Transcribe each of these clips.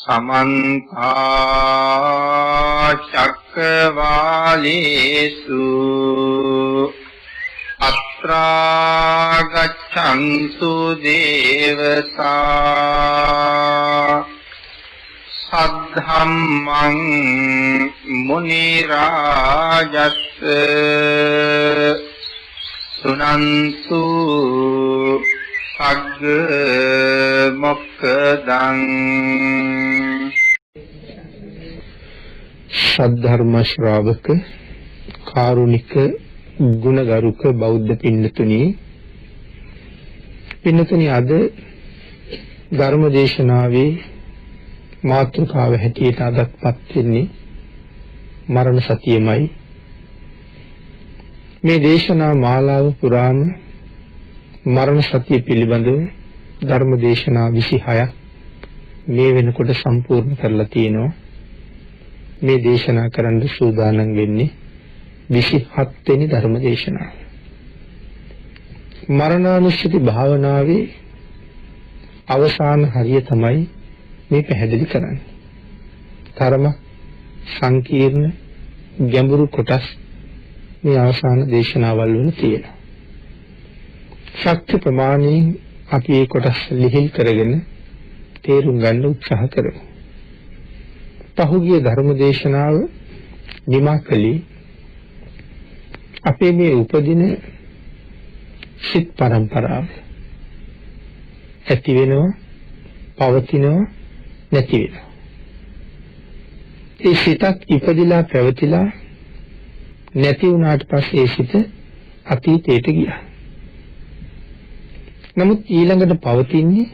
समन्त चक्रवालेषु अत्रा गच्छन्तु देवता सद्धम्मं मुनिराजस् सुनन्तु सग्ग मोक्खदं। සද්ධර්ම ශ්‍රාවක කාරුණික ගුණගරුක බෞද්ධ පින්නතුනි අද ධර්ම දේශනාවේ මාතෘකාව හැටියට අදත්පත් වෙන්නේ මරණ සතියමයි. මේ දේශනා මාලාව පුරාම මරණ සතිය පිළිබඳව ධර්ම දේශනා 26ක් මේ වෙනකොට සම්පූර්ණ කරලා තියෙනවා. මේ දේශනා කරන්න සූදානම් වෙන්නේ 27 වෙනි ධර්ම දේශනාව. මරණානුස්සති භාවනාවේ අවසාන හරිය තමයි මේ පැහැදිලි කරන්නේ. තරම සංකීර්ණ ගැඹුරු කොටස් මේ අවසාන දේශනාවල් වල තියෙනවා. ශක්ති ප්‍රමාණයෙන් අපි මේ කොටස් ලිහිල් කරගෙන තේරුම් ගන්න උත්සාහ කරමු. පහුගිය ධර්ම දේශනාව නිමා කළේ අපේ මේ උපදින සිත් පරම්පරාව ඇති වෙනවා, පවතිනවා, නැති වෙනවා. ඒ සිතක් ඉපදිලා පැවතිලා නැති වුණාට පස්සේ ඒ සිත අතීතයට ගියා. නමුත් ඊළඟට පවතින්නේ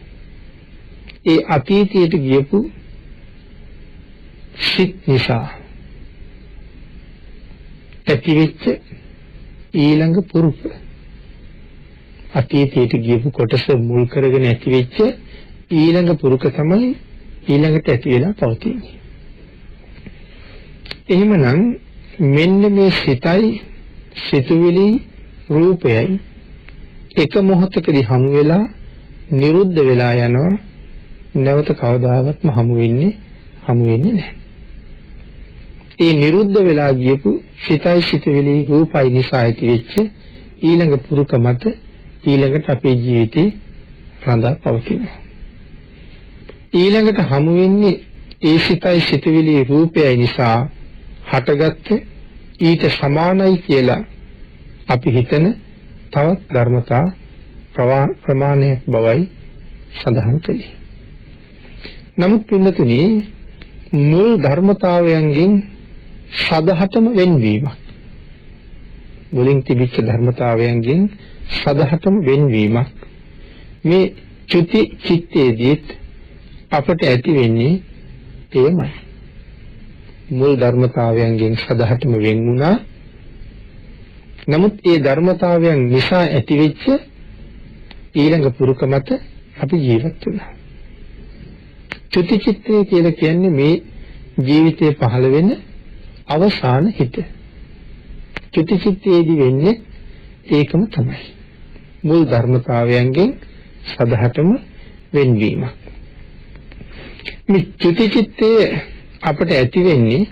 ඒ අතීතයට ගියපු සිත් නිසා ඇතිවෙච්ච ඊළඟ පුරුක. අතීතයට ගියපු කොටස මුල් කරගෙන ඇතිවෙච්ච ඊළඟ පුරුක තමයි ඊළඟට ඇති වෙලා පවතින්නේ. එහෙමනම් මෙන්න මේ සිතයි සිතුවිලි රූපයයි එක මොහොතකදී හමු වෙලා නිරුද්ධ වෙලා යනවා. නැවත කවදාවත්ම හමු වෙන්නේ නැහැ. ඒ නිරුද්ධ වෙලා ගියපු සිතයි සිතුවිලි රූපයි නිසා ඇතිවෙච්ච ඊළඟ පුරුක මත ඊළඟට අපේ ජීවිතේ රඳා පවතිනවා. ඊළඟට හමු වෙන්නේ ඒ සිතයි සිතුවිලි රූපයයි නිසා හටගත්ත ඊට සමානයි කියලා අපි හිතන තවත් ධර්මතා ප්‍රමාණයක් බවයි සඳහන් කළේ. නමුත් පින්නතුනි මුල් ධර්මතාවයන්ගෙන් සදහටම වෙන්වීමක්, මුලින් තිබිච්ච ධර්මතාවයන්ගෙන් සදහටම වෙන්වීමක් මේ චුති චිත්තේදී අපට ඇති වෙන්නේ එයමයි. මුල් ධර්මතාවයන්ගෙන් සදහටම වෙන් වුණා. නමුත් ඒ ධර්මතාවයන් නිසා ඇතිවෙච්ච ඊළඟ පුරුක මත අපි ජීවත් වෙනවා. චුති චිත්තය කියලා කියන්නේ මේ ජීවිතේ පහළ වෙන අවසාන හිත. චුති චිත්තයේදී වෙන්නේ ඒකම තමයි. මුල් ධර්මතාවයන්ගෙන් සදහටම වෙන්වීමක්. මේ චුති චිත්තය අපට ඇති වෙන්නේ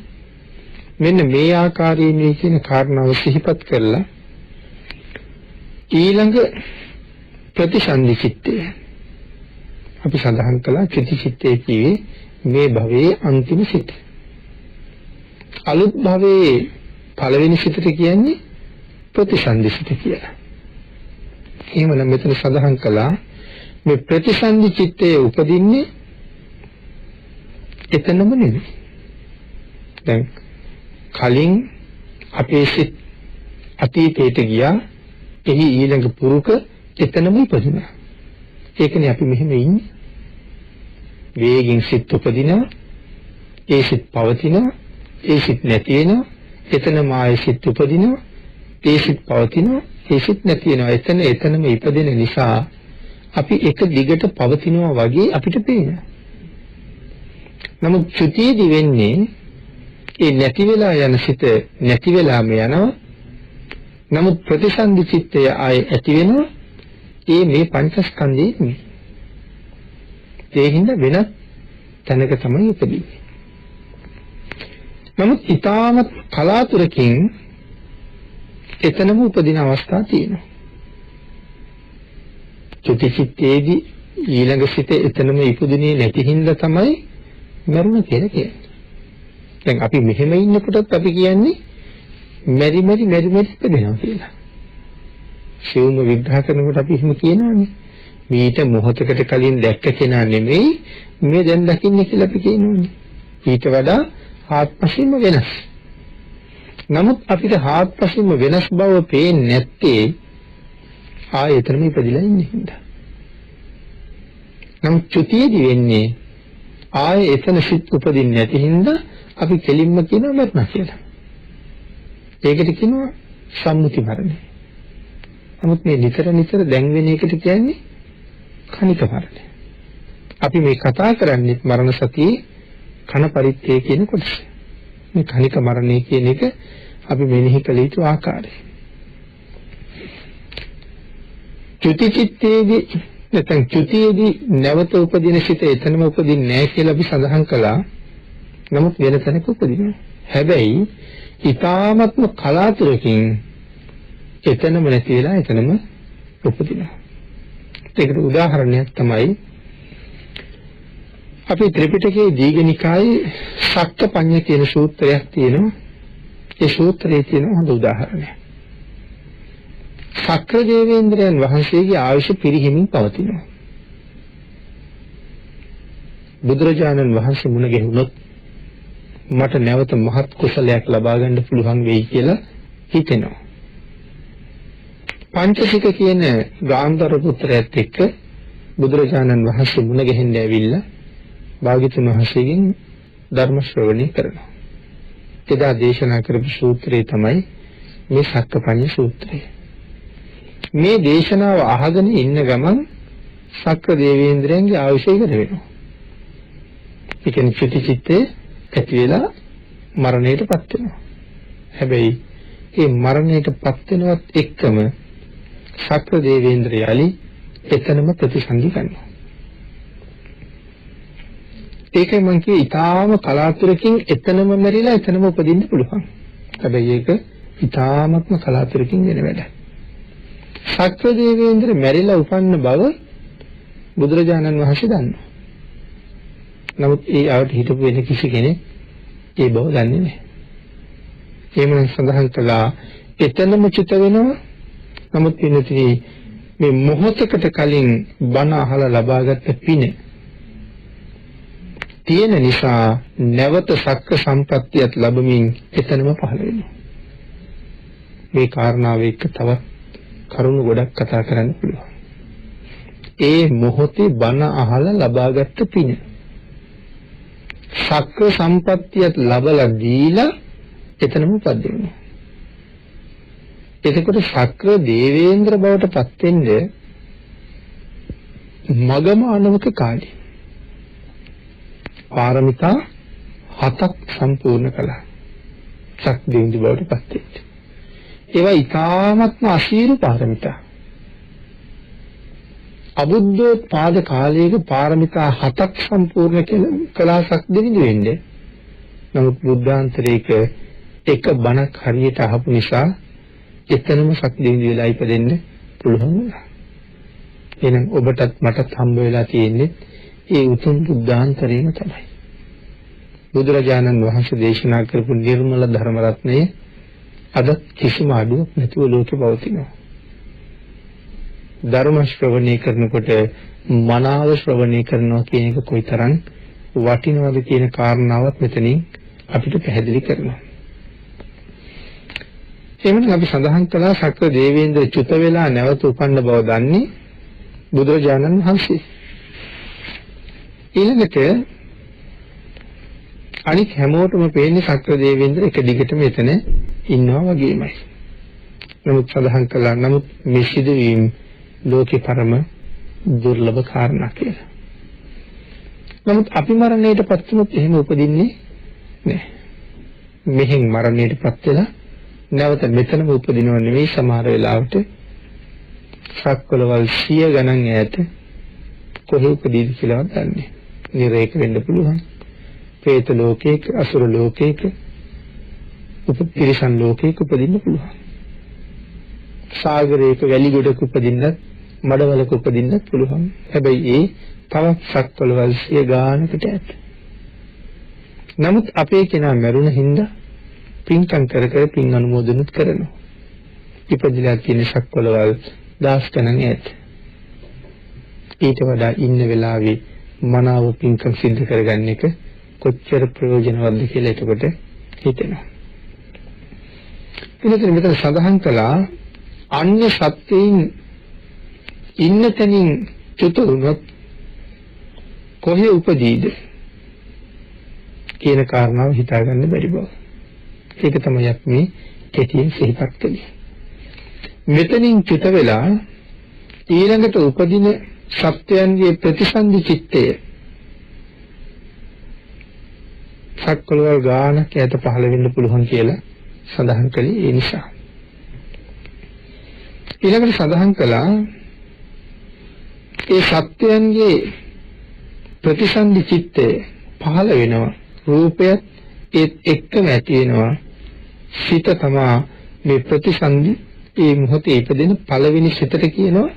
මෙන්න මේ ආකාරයෙන් කියන කාරණාව සිහිපත් කරලා ඊළඟ ප්‍රතිසන්දි චිත්තය අපි සඳහන් කළා. චුති චිත්තය කියේ මේ භවයේ අන්තිම සිත. අලුත් භවයේ පළවෙනි සිතට කියන්නේ ප්‍රතිසන්දි සිත කියලා. එහෙමනම් මෙතන සඳහන් කළා මේ ප්‍රතිසන්දි චිත්තයේ උපදින්නේ එතනම නෙවෙයි. දැන් කලින් අපේ සිත් අතීතයට ගියා. එහි ඊළඟ පුරුක එතනම ඉපදුණා. ඒකනේ අපි මෙහෙම ඉන්නේ. වේගින් සිත් උපදිනවා, ඒ සිත් පවතිනවා, ඒ සිත් නැති වෙනවා. එතනම ආයෙ සිත් උපදිනවා, ඒ සිත් පවතිනවා, ඒ සිත් නැති වෙනවා. එතනම ඉපදෙන නිසා අපි එක දිගට පවතිනවා වගේ අපිට පේනවා. නමුත් චුතියේදී වෙන්නේ ඒ නැති වෙලා යන සිත නැති වෙලාම යනවා. නමුත් ප්‍රතිසන්දි චිත්තය ආයේ ඇති වෙනවා. ඒ මේ පංචස්කන්ධයේ නෙමෙයි. ඒ හින්දා වෙනත් තැනක තමයි උපදින්නේ. නමුත් ඊටමත් කලාතුරකින් එතනම උපදින අවස්ථා තියෙනවා. චුතිචිත්තේදී ඊළඟ සිත එතනම ඉපදුනේ නැති හින්දා තමයි මරුණ කියලා කියන්නේ. දැන් අපි මෙහෙම ඉන්නකොටත් අපි කියන්නේ මෙරි ඉපදෙනවා කියලා. සිවුම විග්‍රහ කරනකොට අපි එහෙම කියනවානේ. මීට මොහොතකට කලින් දැක්ක කෙනා නෙමෙයි මේ දැන් දකින්නේ කියලා අපි කියනවානේ. ඊට වඩා ආත්මසින්ම වෙනස්. නමුත් අපිට ආත්මසින්ම වෙනස් බව පේන්නේ නැත්තේ ආයතනෙම ඉපදිලා ඉන්නේ හින්දා. නමුත් චුතියේදී වෙන්නේ ආයේ එතන සිත් උපදින්නේ නැති හින්දා අපි කෙලින්ම කියනවා මරණ කියලා. ඒකට කියනවා සම්මුති මරණය. නමුත් මේ නිතර දැන් වෙන එකට කියන්නේ කණික මරණය. අපි මේ කතා කරන්නේ මරණ සතියේ කන පරිත්තේ කියන කොටස. මේ කණික මරණය කියන එක අපි මෙනෙහි කළ යුතු ආකාරය. චුතිචිත්තේදී නැත්නම් චුතියේදී නැවත උපදින සිත එතනම උපදින්නේ නැහැ කියලා අපි සඳහන් කළා. නමුත් වෙන තැනක උපදිනවා. හැබැයි ඊ타ත්ම කලාතුරකින් එතනම නැති වෙලා එතනම උපදිනවා. ඒකට උදාහරණයක් තමයි අපි ත්‍රිපිටකයේ දීඝනිකායේ සක්කපඤ්ඤ කියන සූත්‍රයක් තියෙනවා. ඒ සූත්‍රයේ තියෙන හොඳ උදාහරණයක්. ශක්‍ර දේවේන්ද්‍රයන් වහන්සේගේ ආයුෂ පිරිහිමින් පවතිනවා. බුදුරජාණන් වහන්සේ මුණ ගැහුනොත් මට නැවත මහත් කුසලයක් ලබා ගන්න පුළුවන් වෙයි කියලා හිතෙනවා. පංචසික කියන ගාන්ධාර පුත්‍රයාත් එක්ක බුදුරජාණන් වහන්සේ මුණ ගැහෙන්න ඇවිල්ලා භාග්‍යතුන් වහන්සේගෙන් ධර්ම ශ්‍රවණය කරනවා. එදා දේශනා කරපු සූත්‍රය තමයි මේ සක්කපඤ්ඤ සූත්‍රය. මේ දේශනාව අහගෙන ඉන්න ගමන් ශක්‍ර දේවේන්ද්‍රයන්ගේ ආයුෂය ඉවර වෙනවා. ඒ කියන්නේ චුතිචිත්තේ ඇති වෙලා මරණයටපත් වෙනවා. හැබැයි මේ මරණයටපත් වෙනවත් එක්කම ශක්‍ර දේවේන්ද්‍ර යලි එතනම ප්‍රතිසංගි කරනවා. ඒකයි මම කියේ ඊටාම කලාතුරකින් එතනම මැරිලා එතනම උපදින්න පුළුවන්. හැබැයි ඒක ඊටාමත්ම කලාතුරකින් වෙන වැඩක්. ශක්‍ර දේවේන්ද්‍ර මැරිලා උපන්න බව බුදුරජාණන් වහන්සේ දන්නවා. නමුත් ඒ ආවට හිටපු වෙන කිසි කෙනෙක් ඒ බව දන්නේ නැහැ. එහෙමනම් සඳහන් කළා එතනම චිත වෙනවා. නමුත් වෙනදී මේ මොහොතකට කලින් බණ අහලා ලබාගත් පින තියෙන නිසා නැවත සක්‍ර සම්පත්තියත් ලැබමින් එතනම පහළ වෙනවා. මේ කාරණාව එක්ක තවත් කරුණු ගොඩක් කතා කරන්න පුළුවන්. ඒ මොහොතේ බණ අහලා ලබාගත් පින සක්‍ර සම්පත්තියත් ලබලා දීලා එතනම උපදිනවා. එතකොට ශක්‍ර දේවේන්ද්‍ර බවට පත් වෙන්නේ මගම අනවක කාලේ. පාරමිතා 7ක් සම්පූර්ණ කළා. ශක්‍ර දේවේන්ද්‍ර බවට පත් වෙච්ච. ඒවා ඊ타ත්ම අසීරු පාරමිතා. අබුද්ධෝත්පාද කාලයක පාරමිතා 7ක් සම්පූර්ණ කළා ශක්‍ර දේවේන්ද්‍ර වෙන්නේ. නමුත් බුද්ධාන්තරයක එක බණක් හරියට අහපු නිසා එතනම ශක්‍ර දේවේන්ද්‍ර වෙලා ඉපදෙන්න පුළුවන් වුණා. එහෙනම් ඔබටත් මටත් හම්බ වෙලා තියෙන්නේ ඒ උතුම් බුද්ධාන්තරයම තමයි. බුදුරජාණන් වහන්සේ දේශනා කරපු නිර්මල ධර්ම රත්නයේ අද කිසිම අඩුවක් නැතුව ලෝකේ පවතිනවා. ධර්ම ශ්‍රවණය කරනකොට මනාව ශ්‍රවණය කරනවා කියන එක කොයිතරම් වටිනවද කියන කාරණාවත් මෙතනින් අපිට පැහැදිලි කරනවා. එමෙන්න අපි සඳහන් කළා ශක්‍ර දේවේන්ද්‍ර චුත වෙලා නැවත උපන්න බව දන්නේ බුදුරජාණන් වහන්සේ. ඊළඟට අනිත් හැමෝටම පේන්නේ ශක්‍ර දේවේන්ද්‍ර එක දිගටම එතන ඉන්නවා වගේමයි. නමුත් සඳහන් කළා නමුත් මේ සිදුවීම් ලෝකේ පරම දුර්ලභ කාරණා කියලා. නමුත් අපි මරණයටපත් වුණොත් එහෙම උපදින්නේ නැහැ. මෙහෙන් මරණයටපත් වෙලා නැවත මෙතනම උපදිනව නෙවෙයි සමහර වෙලාවට සක්වලවල් 100 ගණන් ඈත කොහේ උපදීද කියලාවත් දන්නේ. නිරේක වෙන්න පුළුවන්. പ്രേත ලෝකයක, අසුර ලෝකයක, උපතිරිසන් ලෝකයක උපදින්න පුළුවන්. සාගරයක වැලි ගොඩක උපදින්නත්, මඩවලක උපදින්නත් පුළුවන්. හැබැයි ඒ තවත් සක්වලවල් සිය ගානකට ඇත. නමුත් අපේ කෙනා මරුණ හින්දා පින්කම් කර කර පින් අනුමෝදනුත් කරනවා. ඉපදිලා තියෙන සක්වලවල් දහස් ගණන් ඇත. ඊට වඩා ඉන්න වෙලාවේ මනාව පින්කම් සිද්ධ කරගන්න එක කොච්චර ප්‍රයෝජනවත්ද කියලා එතකොට හිතෙනවා. ඊළඟට මෙතන සඳහන් කළා අන්‍ය සත්‍යයෙන් ඉන්න තැනින් චුත වුණොත් කොහේ උපදීද කියන කාරණාව හිතාගන්න බැරි බව. ඒක තමයි අපි මේ කෙටියෙන් සිහිපත් කළේ. මෙතනින් චුත වෙලා ඊළඟට උපදින සත්‍යයන්ගේ ප්‍රතිසන්දි චිත්තය සක්වලවල් ගානක් ඈත පහළ වෙන්න පුළුවන් කියලා සඳහන් කළේ ඒ නිසා. ඊළඟට සඳහන් කළා ඒ සත්‍යයන්ගේ ප්‍රතිසන්දි චිත්තය පහළ වෙනවා. රූපයත් ඒත් එක්කම ඇති වෙනවා. සිත තමා මේ ප්‍රතිසන්දි ඒ මොහොතේ ඉපදෙන පළවෙනි සිතට කියනවා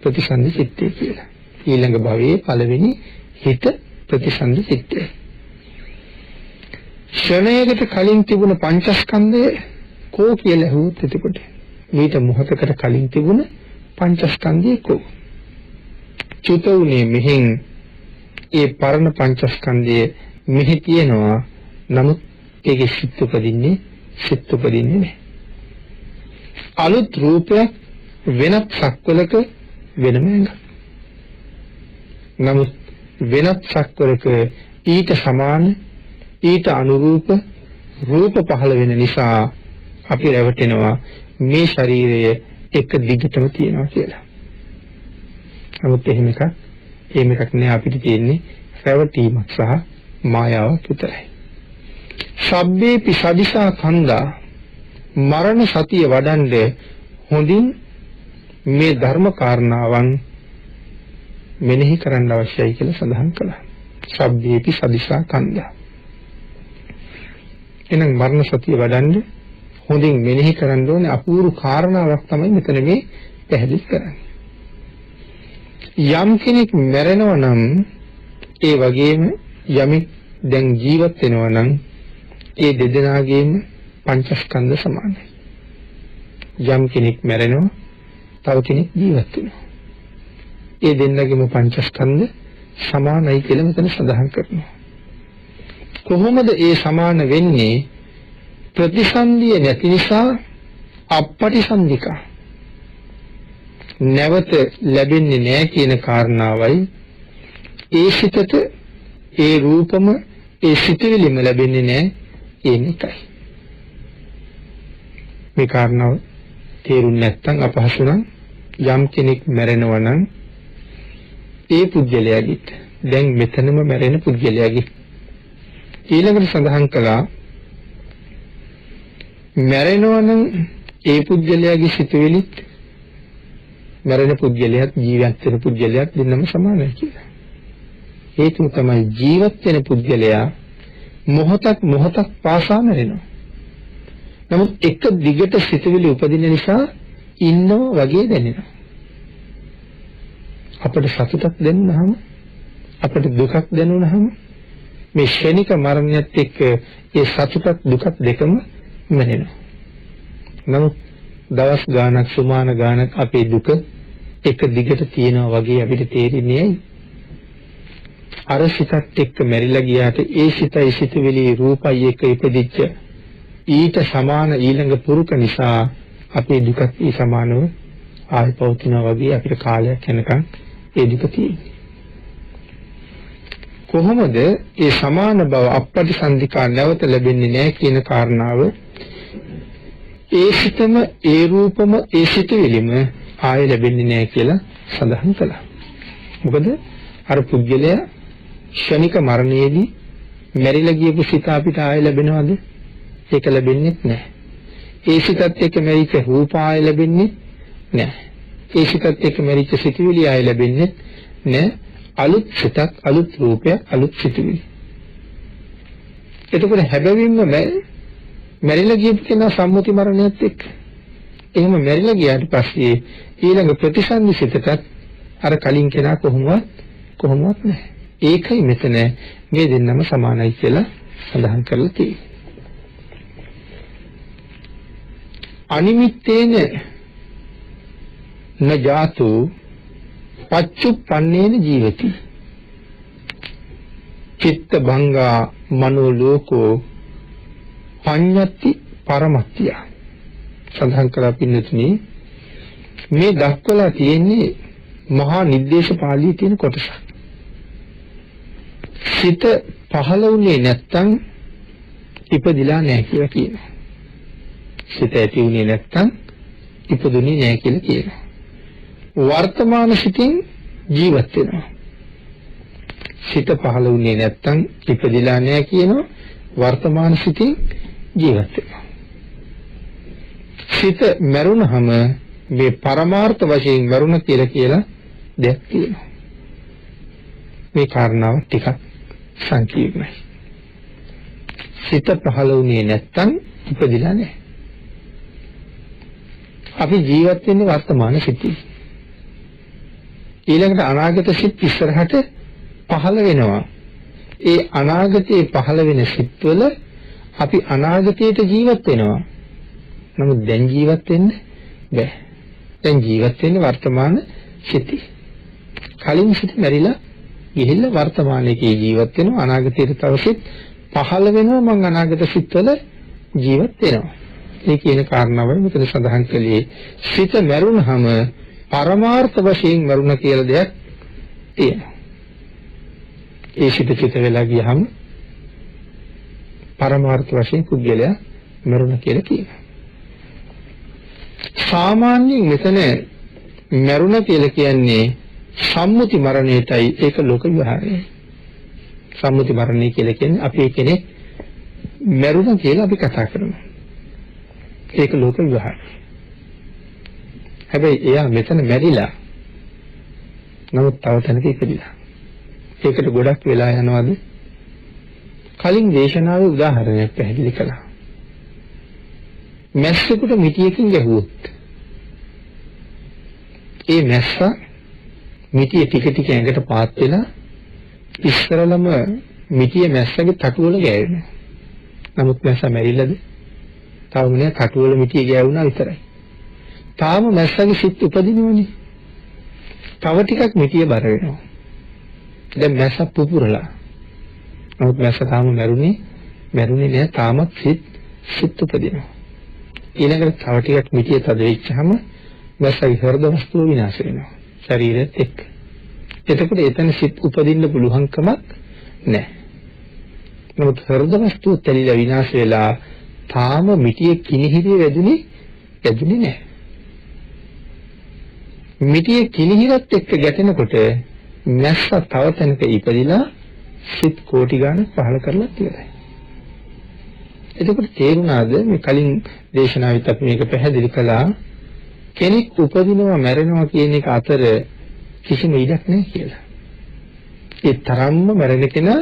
ප්‍රතිසන්දි චිත්තය කියලා. ඊළඟ භවයේ පළවෙනි හිත ප්‍රතිසන්දි චිත්තය. ක්ෂණයකට කලින් තිබුණ පංචස්කන්ධය කෝ කියලා ඇහුවොත් එතකොට මේට මොහොතකට කලින් තිබුණ පංචස්කන්ධය කෝ? චුත උනේ මෙහෙන් ඒ පරණ පංචස්කන්ධය මෙහි තියෙනවා. නමුත් ඒකේ සිත් උපදින්නේ නැහැ. අලුත් රූපයක් වෙනත් සක්වලක වෙනම ඇඟක්. නමුත් වෙනත් සක්වලක ඊට සමාන ඊට අනුරූප රූප පහළ වෙන නිසා අපි රැවටෙනවා මේ ශරීරය එක දිගටම තියෙනවා කියලා. නමුත් එහෙම එකක් නෑ. අපිට තියෙන්නේ රැවටීමක් සහ මායාවක් විතරයි. සබ්බේපි සදිසා කන්දා මරණ සතිය වඩන්ඩ හොඳින් මේ ධර්ම කාරණාවන් මෙනෙහි කරන්න අවශ්‍යයි කියලා සඳහන් කළා. සබ්බේපි සදිසා කන්දා. එහෙනම් මරණ සතිය වඩන්ඩ හොඳින් මෙනෙහි කරන්න ඕනේ අපූර්ව කාරණාවක් තමයි මෙතන මේ පැහැදිලි කරන්නේ. යම් කෙනෙක් මැරෙනවා නම් ඒ වගේම යමෙක් දැන් ජීවත් වෙනවා නම් ඒ දෙදෙනාගේම පංචස්කන්ධ සමානයි. යම් කෙනෙක් මැරෙනවා තව කෙනෙක් ජීවත් වෙනවා. ඒ දෙන්නගේම පංචස්කන්ධ සමානයි කියලා මෙතන සඳහන් කරනවා. කොහොමද ඒ සමාන වෙන්නේ? ප්‍රතිසන්දිය නැති නිසා අපපටිසන්ධිකා නැවත ලැබෙන්නේ නැහැ කියන කාරණාවයි ඒ සිතට ඒ රූපම ඒ සිතවිලිම ලැබෙන්නේ නැහැ කියන එකයි. මේ කාරණාව තේරුම් නැත්නම් අපහසු නම් යම් කෙනෙක් මැරෙනවා නම් ඒ පුද්ගලයාගේ දැන් මෙතනම මැරෙන පුද්ගලයාගේ ඊළඟට සඳහන් කළා මැරෙනවා නම් ඒ පුද්ගලයාගේ සිතුවිලිත් මැරෙන පුද්ගලයාත් ජීවත් වෙන පුද්ගලයාත් දෙන්නම සමානයි කියලා. හේතුව තමයි ජීවත් වෙන පුද්ගලයා මොහොතක් පාසා මැරෙනවා. නමුත් එක දිගට සිතුවිලි උපදින නිසා ඉන්නව වගේ දැනෙනවා. අපිට සතුටක් දැනුනහම අපිට දුකක් දැනුනහම මේ ශනික මරණයත් එක්ක ඒ සතුටක් දුකක් දෙකම මැනෙනවා. නමුත් දවස් ගාණක් සුමාන ගාණක් අපේ දුක එක දිගට තියෙනවා වගේ අපිට තේරෙන්නේ ඇයි? අර සිතත් එක්ක මැරිලා ගියාට ඒ සිතයි සිතුවිලි රූපයි එක්ක ඉපදිච්ච ඊට සමාන ඊළඟ පුරුක නිසා අපේ දුකත් ඒ සමානව ආයි පවතිනවා වගේ අපිට කාලයක් යනකම් ඒ දුක තියෙන්නේ. කොහොමද ඒ සමාන බව අපපටිසන්ධිකා නැවත ලැබෙන්නේ නැහැ කියන කාරණාව ඒ සිතම ඒ රූපම ඒ සිතුවිලිම ආයෙ ලැබෙන්නේ නැහැ කියලා සඳහන් කළා. මොකද අර පුද්ගලයා ක්ෂණික මරණයේදී මැරිලා ගියපු සිත අපිට ආයෙ ලැබෙනවද? ඒක ලැබෙන්නේ නැහැ. ඒ සිතත් එක්ක මැරිච්ච රූප ආයෙ ලැබෙන්නේ නැහැ. ඒ සිතත් එක්ක මැරිච්ච සිතුවිලි ආයෙ ලැබෙන්නේ නැහැ. අලුත් සිතක්, අලුත් රූපයක්, අලුත් සිතුවිලි. එතකොට හැබැවින්ම මැරිලා ගියපු කෙනා සම්මුති මරණයත් එක්ක. එහෙම මැරිලා ගියාට පස්සේ ඊළඟ ප්‍රතිසන්දි සිතටත් අර කලින් කෙනා කොහොමවත් නැහැ. ඒකයි මෙතන මේ දෙන්නම සමානයි කියලා සඳහන් කරලා තියෙන්නේ. අනිමිත්තේන නජාතු පච්චුප්පන්නේන ජීවති. චිත්ත භංගා මනෝ ලෝකෝ පඤ්ඤති පරමත්‍ය. සඳහන් කරලා පින්නතුනි මේ දක්වලා තියෙන්නේ මහා නිर्देश පාළියේ තියෙන කොටසක්. සිත පහළ වුණේ නැත්තම් ඉපදිලා නැහැ කියලා කියනවා. සිත ඇති වුණේ නැත්තම් ඉපදුනේ නැහැ කියලා කියනවා. වර්තමාන සිතින් ජීවත් වෙනවා. සිත පහළ වුණේ නැත්තම් ඉපදිලා නැහැ කියනවා. වර්තමාන සිතින් ජීවත් වෙනවා. සිත මරුණහම මේ පරමාර්ථ වශයෙන් මරුණ කියලා දෙයක් තියෙනවා. මේ කාරණාව ටිකක් සංකීර්ණයි. සිත පහළ වුණේ නැත්තම් ඉපදිලා නැහැ. අපි ජීවත් වෙන්නේ වර්තමාන සිතින්. ඊළඟට අනාගත සිත් ඉස්සරහට පහළ වෙනවා. ඒ අනාගතයේ පහළ වෙන සිත්වල අපි අනාගතයට ජීවත් වෙනවා. නමුත් දැන් ජීවත් වෙන්න බෑ. දැන් ජීවත් වෙන්නේ වර්තමාන සිතේ. කලින් සිත මැරිලා ගිහිල්ලා වර්තමානයේ ජීවත් වෙනවා. අනාගතයට තව සිත් පහළ වෙනවා. මං අනාගත සිත්වල ජීවත් වෙනවා. මේ කියන කාරණාවයි මෙතන සඳහන් කළේ. සිත මැරුණහම පරමාර්ථ වශයෙන් මරුණ කියලා දෙයක් තියෙනවා. ඒ සිත වෙලා ගියහම පරමාර්ථ වශයෙන් පුද්ගලයා මරුණ කියලා කියනවා. සාමාන්‍යයෙන් මෙතන මරුණ කියලා කියන්නේ සම්මුති මරණයටයි. ඒක ලෝක විහාරය. සම්මුති මරණය කියලා කියන්නේ අපි කෙනෙක් මරුණ කියලා අපි කතා කරනවා. ඒක ලෝක විහාරය. හැබැයි එයා මෙතන මැරිලා. නමුත් තව තැනක ඉපදිලා. ඒකට ගොඩක් වෙලා යනවාද? කලින් දේශනාවේ උදාහරණයක් පැහැදිලි කළා. මැස්සෙකුට මිටියකින් ගැහුවොත් ඒ මැස්ස මිටිය ටික ටික ඇඟට පාත් වෙලා ඉස්සරළම මිටිය මැස්සගේ තටුවල ගෑවෙනවා. නමුත් මැස්ස මැරිලාද? තාම නෑ, තටුවල මිටිය ගෑවුණා විතරයි. තාම මැස්සගේ සිත් උපදිනවනේ. තව ටිකක් මිටිය බර වෙනවා. දැන් මැස්ස පුපුරලා. නමුත් මැස්ස තාම මැරුණේ නෑ. තාමත් සිත් උපදිනවා. ඊළඟට තව ටිකක් මිටිය තද වෙච්චාම මැස්සගේ හෘද වස්තුව විනාශ වෙනවා. ශරීරෙත් එක්ක. එතකොට එතන සිත් උපදින්න පුළුවන්කමක් නැහැ. නමුත් හෘද වස්තුව තැලිලා විනාශ වෙලා තාම මිටියේ කිනිහිරේ වැදුනේ නැහැ. මිටියේ කිනිහිරත් එක්ක ගැටෙනකොට මැස්ස තව තැනක ඉපදිලා සිත් කෝටි ගණන් පහල කරලා තියෙනවා. එතකොට තේරුණාද මේ කලින් දේශනාවෙත් අපි මේක පැහැදිලි කළා. කෙනෙක් උපදිනවා මැරෙනවා කියන එක අතර කිසිම ඉඩක් නැහැ කියලා. ඒ තරම්ම මැරෙන කෙනා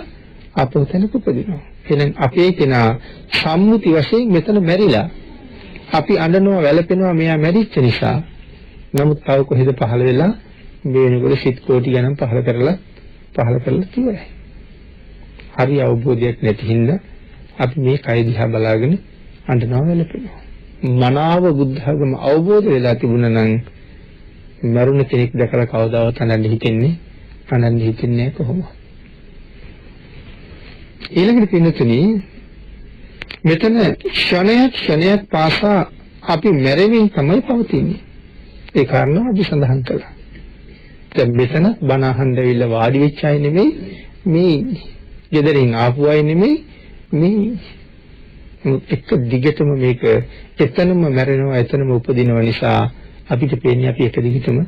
අපතනක උපදිනවා. එහෙනම් අපේ කෙනා සම්මුති වශයෙන් මෙතන මැරිලා. අපි අඬනවා වැළපෙනවා මෙයා මැරිච්ච නිසා. නමුත් තව කොහෙද පහළ වෙලා මේ වෙනකොට සිත් කෝටි ගණන් පහළ කරලා තියෙනවා. හරි අවබෝධයක් නැති හින්දා අපි මේ කය දිහා බලාගෙන අඬනවා වැළපෙනවා. මනාව බුද්ධ ධර්ම අවබෝධ වෙලා තිබුණා නම් මරුණ කෙනෙක් දැකලා කවදාවත් අඬන්න හිතෙන්නේ කොහොමද? ඊළඟට පින්නතුනි මෙතන ක්ෂණයක් පාසා අපි මැරෙමින් තමයි පවතින්නේ. ඒ කාරණා අපි සඳහන් කළා. දැන් මෙතන බණ අහන්න ඇවිල්ලා වාඩි වෙච්ච අය නෙමෙයි මේ ගෙදරින් ආපු අය නෙමෙයි මේ එක දිගටම මේක එතනම මැරෙනවා එතනම උපදිනවා නිසා අපිට පේන්නේ අපි එක දිගටම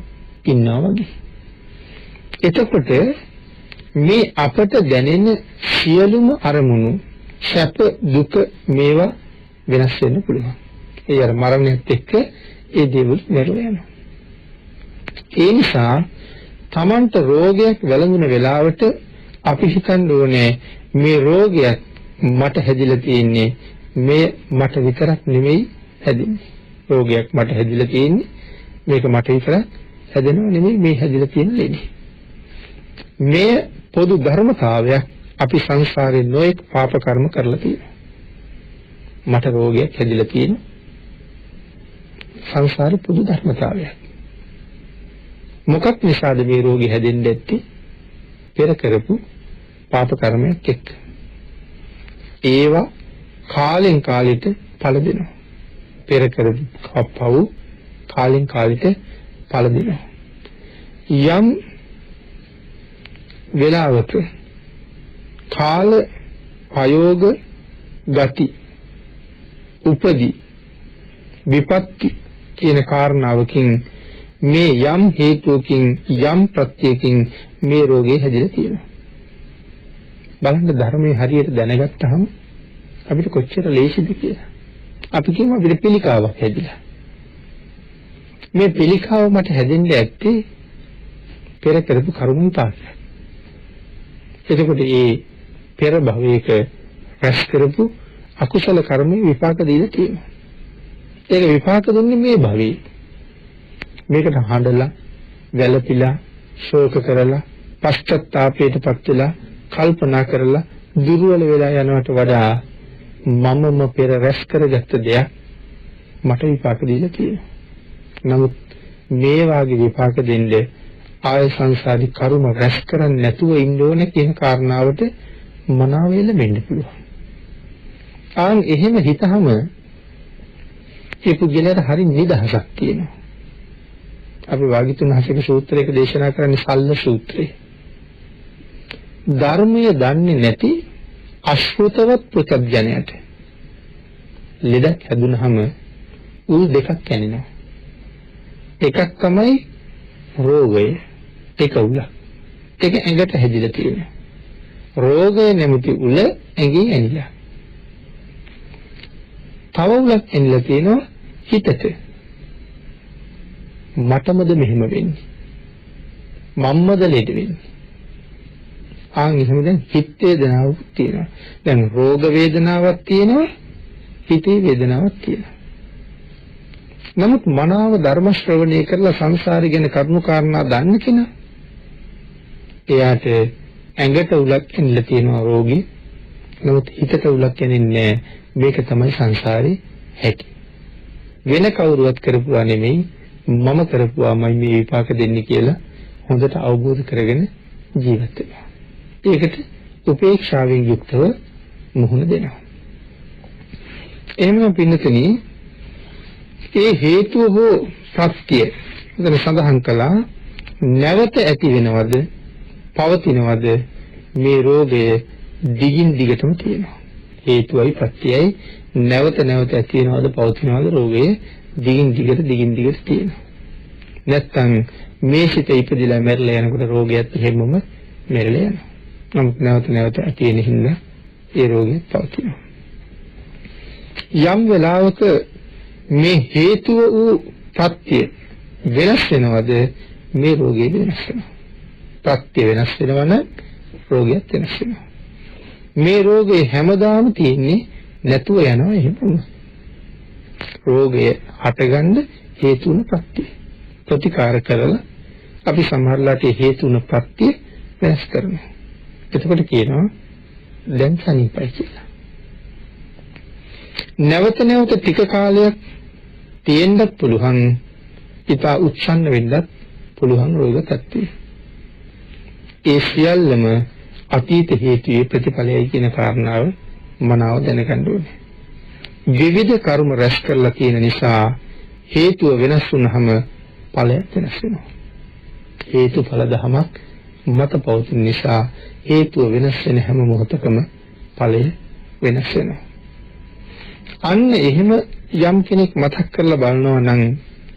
ඉන්නවා වගේ. එතකොට මේ අපට දැනෙන සියලුම අරමුණු සැප දුක මේවා වෙනස් වෙන්න පුළුවන්. ඒ අර මරණයත් එක්ක ඒ දේවල් වෙරළ යනවා. ඒ නිසා තමන්ට රෝගයක් වැළඳුන වෙලාවට අපි හිතන්න ඕනේ මේ රෝගයක් මට හැදිලා තියෙන්නේ මේ මට විතරක් නෙමෙයි හැදෙන්නේ. රෝගයක් මට හැදිලා තියෙන්නේ මේක මට විතරක් හැදෙනව නෙමෙයි මේ හැදිලා තියෙන ලෙඩේ. මේ පොදු ධර්මතාවයක් අපි සංසාරේ නොඑක් පාප කර්ම කරලා තියෙනවා. මට රෝගයක් හැදිලා තියෙන සංසාරේ පොදු ධර්මතාවයක්. මොකක් නිසාද මේ රෝගී හැදෙන්නේ නැත්තේ? පෙර කරපු පාප කර්මයක් එක්ක. ඒවා කාලෙන් කාලෙට ඵල දෙනවා. පෙර කරපු පව් කාලෙන් කාලෙට ඵල දෙනවා. යම් වෙලාවක කාල ප්‍රයෝග ගති උපදී විපත්ති කියන කාරණාවකින් මේ යම් හේතුවකින් යම් ප්‍රත්‍යයකින් මේ රෝගේ හැදිලා තියෙනවා. බලන්න ධර්මයේ හරියට දැනගත්තහම අපිට කොච්චර ලේසිද කියලා. අපි කියමු අපිට පිළිකාවක් හැදිලා. මේ පිළිකාව මට හැදෙන්නේ ඇත්තේ පෙර කරපු කර්ම විපාකයක්. එතකොට මේ පෙර භවයක රැස් කරපු අකුසල කර්මයේ විපාක දීලා තියෙනවා. ඒක විපාක දුන්නේ මේ භවයේ. මේකට හඬලා, වැළපිලා, ශෝක කරලා, පශ්චාත්තාපයටපත් වෙලා, කල්පනා කරලා දුර්වල වෙලා යනවට වඩා මමම පෙර රැස් කරගත්ත දෙයක් මට විපාක දීලා තියෙනවා. නමුත් මේ වාගේ විපාක දෙන්නේ ආය සංසාරි කර්ම රැස් කරන්නේ නැතුව ඉන්න ඕනේ කියන කාරණාවට මනාව වෙන්න පුළුවන්. ආන් එහෙම හිතහම ඒ පුද්ගලයාට හරි නිදහසක් තියෙනවා. අපි වාග්යතුන් හසක සූත්‍රයක දේශනා කරන්නේ සල්ල සූත්‍රය. ධර්මය දන්නේ නැති අශ්‍රතවත් පුතග්ජනයට ලෙඩක් හැදුනහම උල් දෙකක් කැණෙනවා. එකක් තමයි රෝගය, ඒක උල. ඒක ඇඟට හැදිලා තියෙනවා. රෝගය නැමැති උල ඇඟේ ඇනිලා. තව උලක් ඇනිලා තියෙනවා හිතට. මටමද මෙහෙම වෙන්නේ? මම්මද ලෙඩ වෙන්නේ? ආන් එහෙම දැන් හිත වේදනාවක් තියෙනවා. දැන් රෝග වේදනාවක් තියෙනවා, හිතේ වේදනාවක් තියෙනවා. නමුත් මනාව ධර්ම ශ්‍රවණය කරලා සංසාරي ගැන කරුණු කාරණා දන්න කෙනා එයාට ඇඟට උලක් ඇනිලා තියෙනවා රෝගී. නමුත් හිතට උලක් ඇනින්නේ මේක තමයි සංසාරේ හැටි. වෙන කවුරුවත් කරපුවා නෙමෙයි මම කරපුවාමයි මේ විපාක දෙන්නේ කියලා හොඳට අවබෝධ කරගෙන ජීවත් වෙනවා. ඒකට උපේක්ෂාවෙන් යුක්තව මුහුණ දෙනවා. එහෙනම් පින්නතනි ඒ හේතුව හෝ සත්‍ය මෙතන සඳහන් කළා නැවත ඇති වෙනවද පවතිනවද මේ රෝගය දිගින් දිගටම තියෙනවා. හේතුවයි ප්‍රත්‍යයයි නැවත නැවත ඇති වෙනවද පවතිනවද රෝගය දිගින් දිගට තියෙනවා. නැත්තම් මේ සිත ඉපදිලා මැරලා යනකොට රෝගයත් හැමෝම මැරලා යනවා. නමුත් නැවත ඇති වෙන හින්දා ඒ රෝගය පවතිනවා. යම් වෙලාවක මේ හේතුව වූ ප්‍රත්‍ය වෙනස් වෙනවද මේ රෝගය වෙනස් වෙනවා. ප්‍රත්‍ය වෙනස් වෙනවනම් රෝගයත් වෙනස් වෙනවා. මේ රෝගේ හැමදාම තියෙන්නේ නැතුව යනවා එහෙම. රෝගය හටගන්න හේතුන ප්‍රත්‍ය ප්‍රතිකාර කරලා අපි සමහරලාට හේතුන ප්‍රත්‍ය වෙනස් කරනවා. එතකොට කියනවා දැන් සනීපයි කියලා. නැවත ටික කාලයක් තියෙන්නත් පුළුවන්, ඉතා උච්ඡන්න වෙන්නත් පුළුවන් රෝග තත්ත්වය. ඒ සියල්ලම අතීත හේතුයේ ප්‍රතිඵලයයි කියන කාරණාව මනාව දැනගන්න ඕනේ. විවිධ කර්ම රැස් කරලා තියෙන නිසා හේතුව වෙනස් වුනහම ඵලය වෙනස් වෙනවා. හේතුඵල ධමයක් මත පවතින නිසා හේතුව වෙනස් වෙන හැම මොහොතකම ඵලය වෙනස් වෙනවා. අන්න එහෙම යම් කෙනෙක් මතක් කරලා බලනවා නම්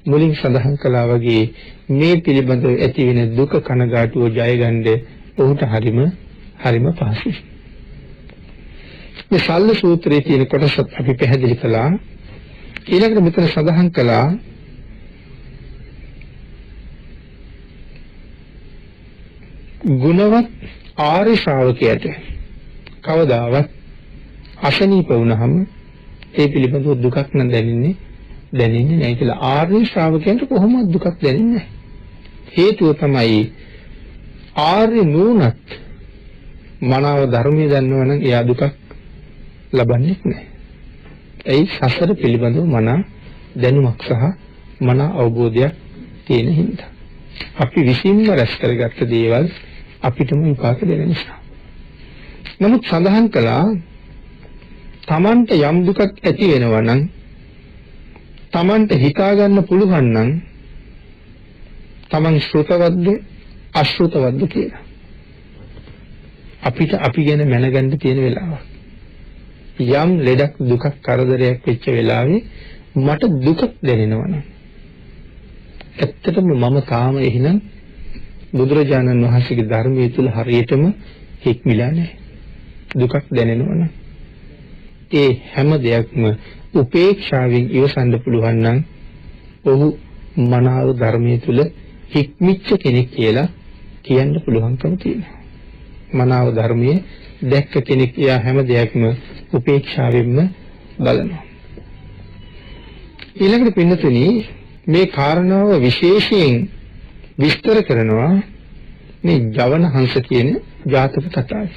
මුලින් සඳහන් කළා වගේ මේ පිළිබඳව ඇති වෙන දුක කනගාටුව ජය ගන්න ඔහුට හරිම පහසුයි. මේ සල්ල සූත්‍රයේ තියෙන කොටස අපි පැහැදිලි කළා. ඊළඟට මෙතන සඳහන් කළා ගුණවත් ආර්ය ශ්‍රාවකයාට කවදාවත් අසනීප වුණාම ඒ පිළිබඳව දුකක් නම් දැනෙන්නේ නැහැ කියලා. ආර්ය ශ්‍රාවකයන්ට කොහොමද දුකක් දැනෙන්නේ නැහැ? හේතුව තමයි ආර්ය නුනත් මනාව ධර්මයේ දන්නවනම් එයා දුකක් ලබන්නේ නැහැ. ඒ සසර පිළිබඳව මනා දැනුමක් සහ මනා අවබෝධයක් තියෙන හින්දා. අපි විසින්ම රැස් කරගත්ත දේවල් අපිටම විපාක දෙන නිසා. නමුත් සඳහන් කළා තමන්ට යම් දුකක් ඇති වෙනවා නම් තමන්ට හිතා ගන්න පුළුවන් නම් තමන් ශ්‍රුතවත්ද අශ්‍රුතවත්ද කියලා. අපිට අපි ගැන මැනගන්න තියෙන වෙලාවක්. යම් ලෙඩක් දුකක් කරදරයක් වෙච්ච වෙලාවේ මට දුකක් දැනෙනවා නම් ඇත්තටම මම තාම එහෙනම් බුදුරජාණන් වහන්සේගේ ධර්මයේ තුල හරියටම හික්මිලා නැහැ. දුකක් දැනෙනවා නම් ඒ හැම දෙයක්ම උපේක්ෂාවෙන් ඉවසන්න පුළුවන් නම් ඔහු මනාව ධර්මයේ තුල හික්මිච්ච කෙනෙක් කියලා කියන්න පුළුවන්කම තියෙනවා. මනාව ධර්මයේ දැක්ක කෙනෙක් එයා හැම දෙයක්ම උපේක්ෂාවෙන්ම බලනවා. ඊළඟට පින්නතුනි මේ කාරණාව විශේෂයෙන් විස්තර කරනවා මේ ජවනහංස කියන ජාතක කතාවේ.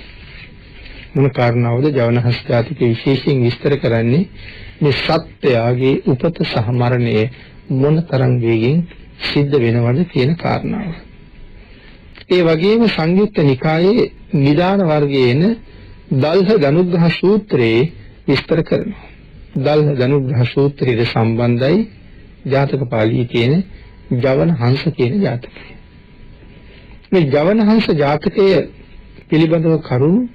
මොන කාරණාවද ජවනහංස ජාතකයේ විශේෂයෙන් විස්තර කරන්නේ මේ සත්‍යයේ උපත සහ මරණය මොන තරම් වේගෙන් සිද්ධ වෙනවද කියන කාරණාව. ඒ වගේම සංයුක්ත නිකායේ නිදාන වර්ගයේන දල්හ ධනුග්‍රහ සූත්‍රයේ විස්තර කරනවා. දල්හ ධනුග්‍රහ සූත්‍රයේ සම්බන්ධයි ජාතක පාළියේ තියෙන ජවනහංස කියන ජාතකය. මේ ජවනහංස ජාතකය පිළිබඳව කරුණු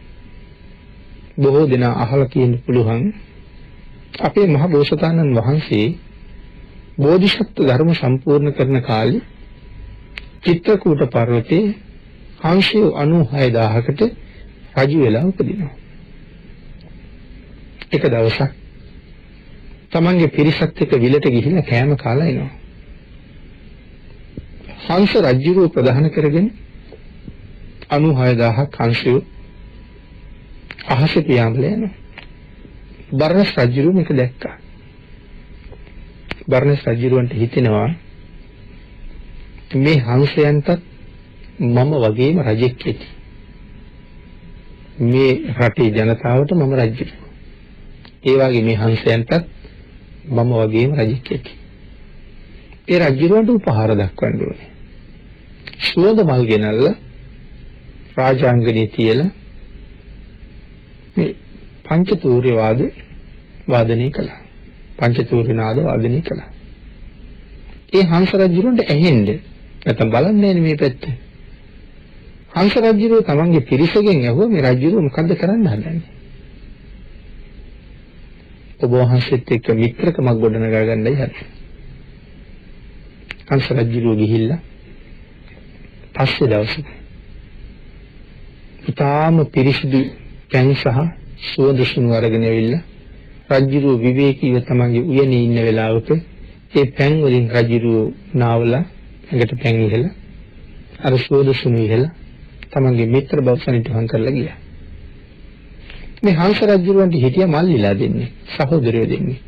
බොහෝ දෙනා අහලා තියෙන්න පුළුවන්. අපේ මහ බෝසතාණන් වහන්සේ බෝධිසත්ව ධර්ම සම්පූර්ණ කරන කාලේ චිත්‍රකූට පර්වතයේ හංසය 96000කට රජු වෙලා උපදිනවා. එක දවසක් තමන්ගේ පිරිසත් එක්ක විලට ගිහිල්ලා කෑම කාලා එනවා. හංස රජුව ප්‍රධාන කරගෙන 96000ක් හංසයෝ අහසේ පියාඹලා යනවා. බර්ණස් රජු මේක දැක්කා. බර්ණස් රජුන්ට හිතෙනවා මේ හංසයන්ටත් මම වගේම රජෙක් වෙති. මේ රටේ ජනතාවට මම රජු. ඒ වගේ මේ හංසයන්ටත් මම වගේම රජෙක් වෙති. ඒ රජුන්ට උපහාර දක්වන්න ඕනේ. සුවඳ මල් ගෙනල්ලා රාජාංගනේ තියලා මේ පංචතූර්ය වාදනය කළා. පංචතූර්ය නාද වාදනය කළා. ඒ හංස රජුන්ට ඇහෙන්නේ නැත්නම් බලන්නේ මේ පැත්ත. හංස රජුගේ තමන්ගේ පිරිසගෙන් ඇහුවා මේ රජු මොකද්ද කරන්න හදන්නේ? ඔබ වහන්සේත් එක්ක මිත්‍රකමක් ගොඩනගා ගන්නයි හදන්නේ. හංස රජු ගිහිල්ලා පස්සේ දවසේ ඊටාම පිරිසිදු පැන් සහ සුවඳ සුණු අරගෙන ඇවිල්ලා රජු විවේකීව තමන්ගේ උයනේ ඉන්න වෙලාවක ඒ පැන් වලින් රජු නාවලා ඇඟට පැන් ඉහලා අර සුවඳ සුණු ඉහලා තමන්ගේ මිත්‍ර බව සනිටුහන් කරලා ගියා. මේ හංස රජුන්ට හිටියා මල්ලිලා දෙන්නේ සහෝදරයෝ දෙන්නේ.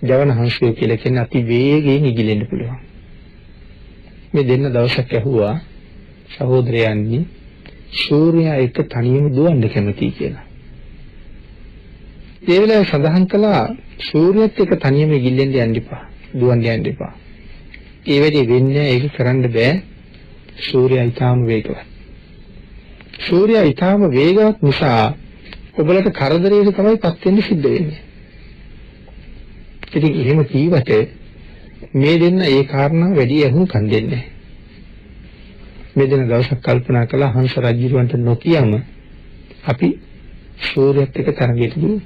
ජවන හංසයෝ කියලා කියන්නේ අති වේගයෙන් ඉගිලෙන්න පුළුවන්. මේ දෙන්න දවසක් ඇහුවා සහෝදරයන්නි සූර්යයා එක්ක තනියම දුවන්න කැමතියි කියලා. ඒ වෙලාවේ සඳහන් කළා සූර්යයත් එක්ක තනියම ඉගිලෙන්න යන්න එපා. දුවන්න යන්න එපා. ඒ වෙලේ වෙන්නේ ඒක කරන්න බෑ. සූර්යයා ඊටාම වේගවත්. සූර්යයා ඊටාම වේගවත් නිසා ඔබලට කරදරයකට තමයි පත් වෙන්න සිද්ධ වෙන්නේ. ඉතින් එහෙම කීවට මේ දෙන්න ඒ කාරණා වැඩි අහුම්කම් දෙන්නේ නැහැ. මේ දෙන දවසක් කල්පනා කළා හංස රජුන්ට නොකියම අපි සූර්යයත් එක්ක තරගයට දුවමු.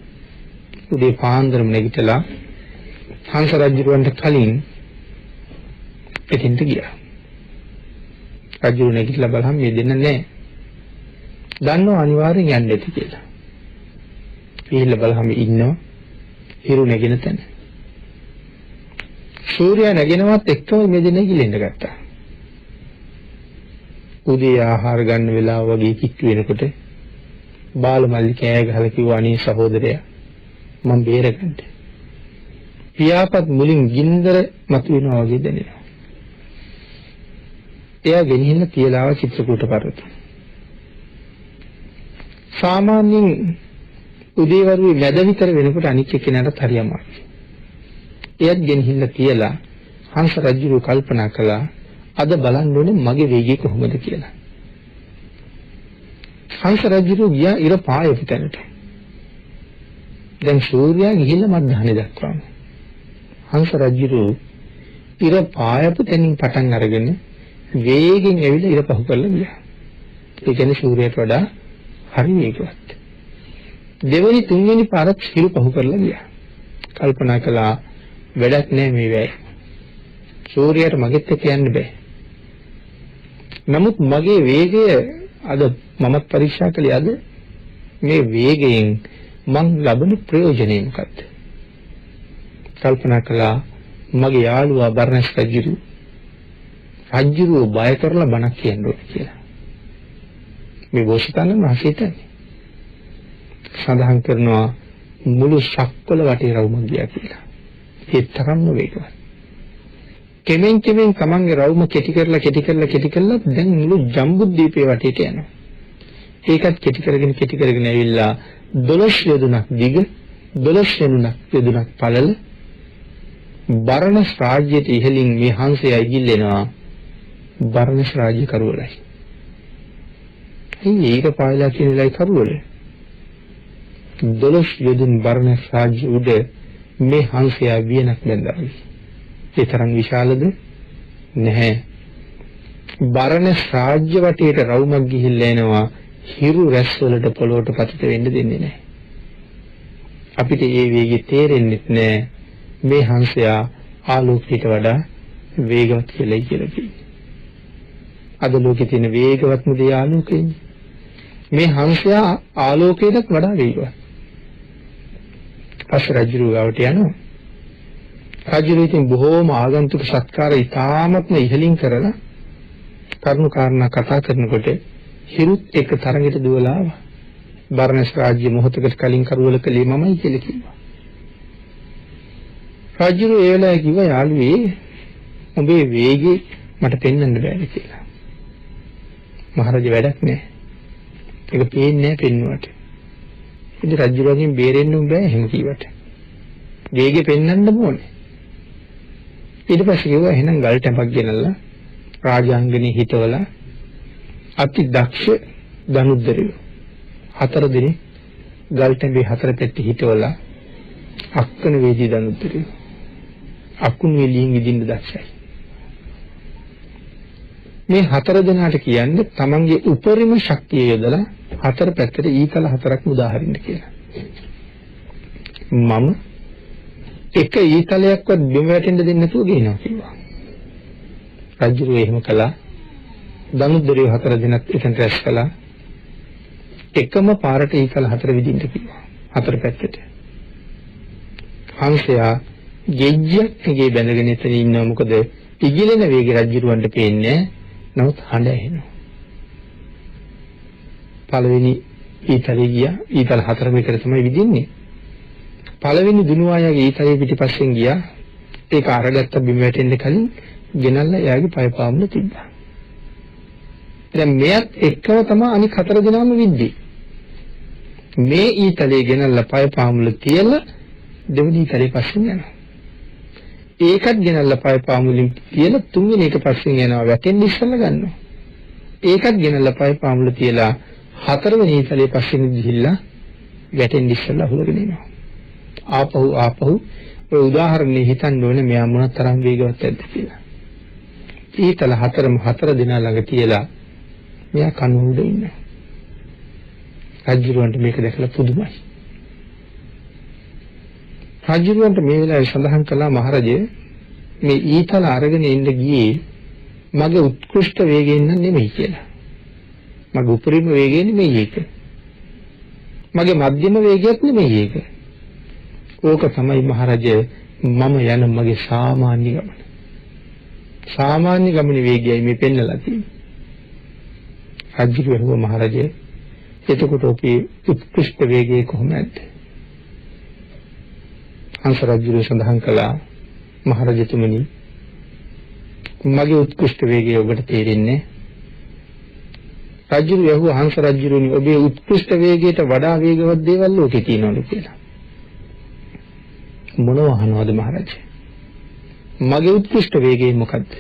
උදේ පාන්දරම නැගිටලා හංස රජුන්ට කලින් එතෙන්ට ගියා. රජු නැගිටලා බලහම මේ දෙන්න නැහැ. දන්නව අනිවාර්යෙන් යන්න ඇති කියලා. ගිහිල්ලා බලහම ඉන්නවා හිරු නැගෙන තැන. සූර්යයා නැගෙනවත් එක්කම මේ දෙන්න ගිලෙන්න ගත්තා. උදේ ආහාර ගන්න වෙලාව වගේ කිට්ටු වෙනකොට බාලමල්ලි කෑ ගහලා කිව්වා අනේ සහෝදරයා මම බේරගන්න. පියාපත් මුලින් ගින්දර මතුවෙනවා වගේ දැනෙනවා. එයා ගෙනිහින්න තියලාව චිත්‍රකූට පර්වත. සාමාන්‍යයෙන් උදේවරුේ මැද විතර වෙනකොට අනික් එක්කෙනාට හරි අමාරුයි. එයත් ගෙනිහින්න තියලා හංස රජුව කල්පනා කළා අද බලන්න ඕනේ මගේ වේගය කොහොමද කියලා. හංස රජුව ගියා ඉර පායපු තැනට. දැන් සූර්යයා ගිහිල්ලා මධ්‍යහනේ දක්වාම. හංස රජුව ඉර පායපු තැනින් පටන් අරගෙන වේගෙන් ඇවිල්ලා ඉර පහු කරලා ගියා. ඒ කියන්නේ සූර්යයට වඩා හරි වේගවත්. දෙවෙනි තුන්වෙනි පාරත් හිරු පහු කරලා ගියා. කල්පනා කළා වැඩක් නෑ මේ වැය. සූර්යයාට මගෙත් එක්ක යන්න බෑ. නමුත් මගේ වේගය අද මමත් පරීක්ෂා කළේ අද මේ වේගයෙන් මං ලබන ප්‍රයෝජනෙ මොකක්ද? කල්පනා කළා මගේ යාළුවා බර්ණස් රජුරු බය කරලා බණක් කියන්න ඕනේ කියලා. මේ බෝසතාණන් වහන්සේට සඳහන් කරනවා මුළු ශක්වල වටේ රවුමක් ගියා කියලා. ඒ තරම්ම වේගවත්. කෙමෙන් තමන්ගේ රවුම කෙටි කරලා දැන් මුළු ජම්බුද්වීපේ වටේට යනවා. ඒකත් කෙටි කරගෙන ඇවිල්ලා 12 යොදුනක් දිග 12 යොදුනක් පළල බරණස් රාජ්‍යයට ඉහළින් මේ හංසය ඉගිල්ලෙනවා බරණස් රාජ්‍ය කරවලයි. ඒක පායලා කියන ලයි කරවල 12 යොදුන් බරණස් රාජ්‍ය උඩ මේ හංසය වියනක් බැඳලා. ඒ තරම් විශාලද? නැහැ. බරණස් රාජ්‍ය වටේට රවුමක් ගිහිල්ලා එනවා හිරු රැස් වලට පොළොවට පතිත වෙන්න දෙන්නේ නැහැ. අපිට ඒ වේගය තේරෙන්නේ නැහැ. මේ හංසයා ආලෝකයට වඩා වේගවත් කියලා කියනවා. අද ලෝකේ තියෙන වේගවත්ම දේ ආලෝකයයි. මේ හංසයා ආලෝකයටත් වඩා වේගවත්. පස්සේ රජු ගාවට යනවා. රජු ඉතින් බොහෝම ආගන්තුක සත්කාර ඉතාමත්ම ඉහළින් කරලා කරුණු කාරණා කතා කරනකොට හිරුත් එක තරඟෙට දුවලා ආවා. බර්ණස් රාජ්‍ය මොහොතකට කලින් කරවල කලේ මමයි කියලා කිව්වා. රජු ඒ වෙලාවේ කිව්වා යාළුවේ උඹේ වේගය මට පෙන්වන්න බෑද කියලා. මහරජා වැඩක් නෑ. ඒක පේන්නේ නෑ පෙන්නුවට. ඉතින් රජුගෙන් බේරෙන්න බෑ එහෙම කිව්වට. වේගය පෙන්වන්න ඕනේ. ඊට පස්සේ කිව්වා එහෙනම් ගල් ටැඹක් ගෙනල්ලා රාජාංගනේ හිටවලා අති දක්ෂ දනුද්දරියෝ 4 දිනක් ගල් ටැඹේ 4 පැත්තේ හිටවලා අක්කන වේදී දනුද්දරියෝ අකුණු වෙලියෙන් ඉදින්න දක්ෂයි. මේ 4 දෙනාට කියන්නේ තමන්ගේ උපරිම ශක්තිය යොදලා 4 පැත්තට ඊතල 4ක් උදාහරින්න කියලා. මම එක ඊතලයක්වත් බිම වැටෙන්න දෙන්නේ නැතුව ගේනවා කිව්වා. රජු එහෙම කළා. දනුද්දරිය 4 දෙනෙක් එතන රැස් කළා. එකම පාරට ඊතල 4 විදින්න කිව්වා. 4 පැත්තට. හංසයා ගෙජ්ජක් ගේ බැඳගෙන එතන ඉන්නවා. මොකද ඉගිලෙන වේග රජුරවන්ට පේන්නේ නමුත් හඬ ඇහෙනවා. පළවෙනි ඊතලේ ගියා. ඊතල 4 මේකට තමයි විදින්නේ. පළවෙනි දුනුවායාගේ ඊතලේ පිටිපස්සෙන් ගියා. ඒක අරගත්ත බිම වැටෙන්න කලින් ගෙනල්ලා එයාගේ පය පාමුල තිබ්බා. දැන් මෙයත් එක්කම තමයි අනික 4 දෙනාම විද්දි. මේ ඊතලේ ගෙනල්ලා පය පාමුල තියලා දෙවෙනි ඊතලේ පස්සෙන් යනවා. ඒකත් ගෙනල්ලා පය පාමුලින් තියලා තුන්වෙනි එක පස්සෙන් යනවා වැටෙන්න ඉස්සෙල්ලා ගන්නවා. ඒකත් ගෙනල්ලා පය පාමුල තියලා හතරවෙනි ඊතලේ පස්සෙන් ගිහිල්ලා වැටෙන්න ඉස්සෙල්ලා අහුලගෙන එනවා. ආපහු ඔය උදාහරණේ හිතන්න ඕනේ මෙයා මොන තරම් වේගවත් ඇද්ද කියලා. ඊතල 4 දෙනා ළඟ තියලා මෙයා කණු උඩ ඉන්නවා. රජුරවන්ට මේක දැකලා පුදුමයි. රජුරවන්ට මේ වෙලාවේ සඳහන් කළා මහරජය මේ ඊතල අරගෙන ඉන්න ගියේ මගේ උත්කෘෂ්ඨ වේගයෙන් නෙමෙයි කියලා. මගේ උපරිම වේගය නෙමෙයි ඒක. මගේ මධ්‍යම වේගයත් නෙමෙයි ඒක. ඕක තමයි මහරජය මම යන මගේ සාමාන්‍ය ගමන. සාමාන්‍ය ගමනේ වේගයයි මේ පෙන්නලා තියෙන්නේ. රජු වහුව මහරජේ එතකොට ඔපේ උත්කෘෂ්ඨ වේගයේ කොහොමද? හංස රජු සඳහන් කළා මහරජතුමනි මගේ උත්කෘෂ්ඨ වේගය ඔබට තේරෙන්නේ රජු වහුව හංස රජුනි ඔබේ උත්කෘෂ්ඨ වේගයට වඩා වේගවත් දේවල් ලෝකේ තියෙනවලු කියලා. මොනව අහනවද මහරජා? මගේ උත්කෘෂ්ඨ වේගය මොකද්ද?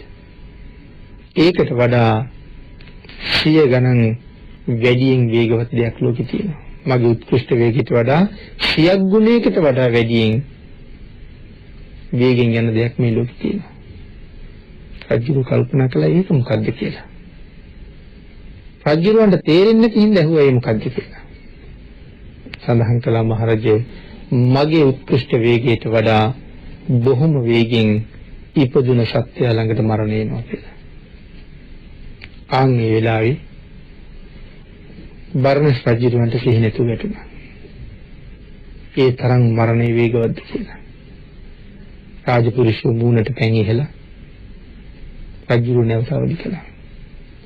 ඒකට වඩා 100 ගණන් වැඩියෙන් වේගවත් දෙයක් ලෝකේ තියෙනවා. මගේ උත්කෘෂ්ඨ වේගයට වඩා 100ක් ගුණයකට වඩා වැඩියෙන් වේගෙන් යන දෙයක් මේ ලෝකේ තියෙනවා. රජු කල්පනා කළා ඒක මොකද්ද කියලා. රජුන්ට තේරෙන්නේ නැති හින්දා ඇහුවා ඒ මොකද්ද කියලා. සඳහන් කළා මහරජා මගේ උත්කෘෂ්ඨ වේගයට වඩා බොහොම වේගෙන් ඉපදුන සත්‍යය ළඟට මරණය එනවා කියලා. ආන් මේ වෙලාවේ බර්ණස් රජුන්ට සිහි නැතුව වැටුණා. ඒ තරම් මරණය වේගවත්ද කියලා. රාජපුරුෂෝ මූණට පැන් ඉහලා රජු නැවත අවදි කළා.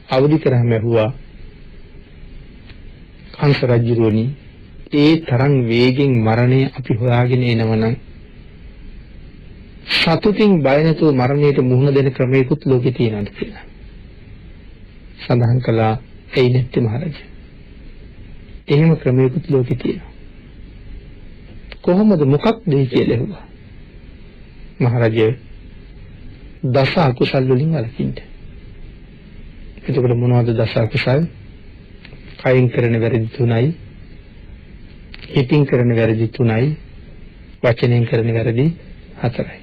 අවදි කරාම ඇහුවා හංස රජුනි ඒ තරම් වේගෙන් මරණය අපි හොයාගෙන එනවනම් සතුටින් බය නැතුව මරණයට මුහුණ දෙන ක්‍රමයකුත් ලෝකේ තියෙනවාද කියලා. සඳහන් කළා එයි නැත්te මහරජා. එහෙම ක්‍රමයකුත් ලෝකේ තියෙනවා. කොහොමද මොකක්ද කියලා ඇහුවා. මහරජා දස අකුසල් වලින් වළකින්න. එතකොට මොනවද දස අකුසල්? කයින් කරන වැරදි 3යි, හිතින් කරන වැරදි 3යි, වචනෙන් කරන වැරදි 4යි.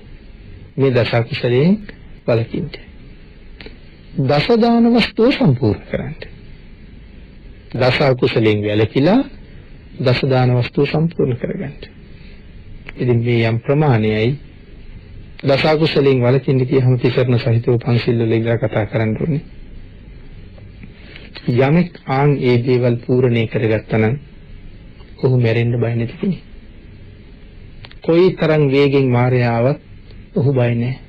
මේ දස අකුසලයෙන් වළකින්න. දස දාන වස්තුව සම්පූර්ණ කරන්න. දස අකුසලයෙන් වැළකීලා දස දාන වස්තුව සම්පූර්ණ කරගන්න. ඉතින් මේ යම් ප්‍රමාණයයි දස අකුසලයෙන් වළකින්න කියහම තිසරණ සහිතව පංචශීල වල ඉඳලා කතා කරන්න ඕනේ. යමෙක් ආන් ඒ දේවල් පූර්ණේ කරගත්තා නම් ඔහු මැරෙන්න බය නැති කෙනෙක්. කොයි තරම් වේගෙන් මාරයා ආවත් ඔහු බය නැහැ.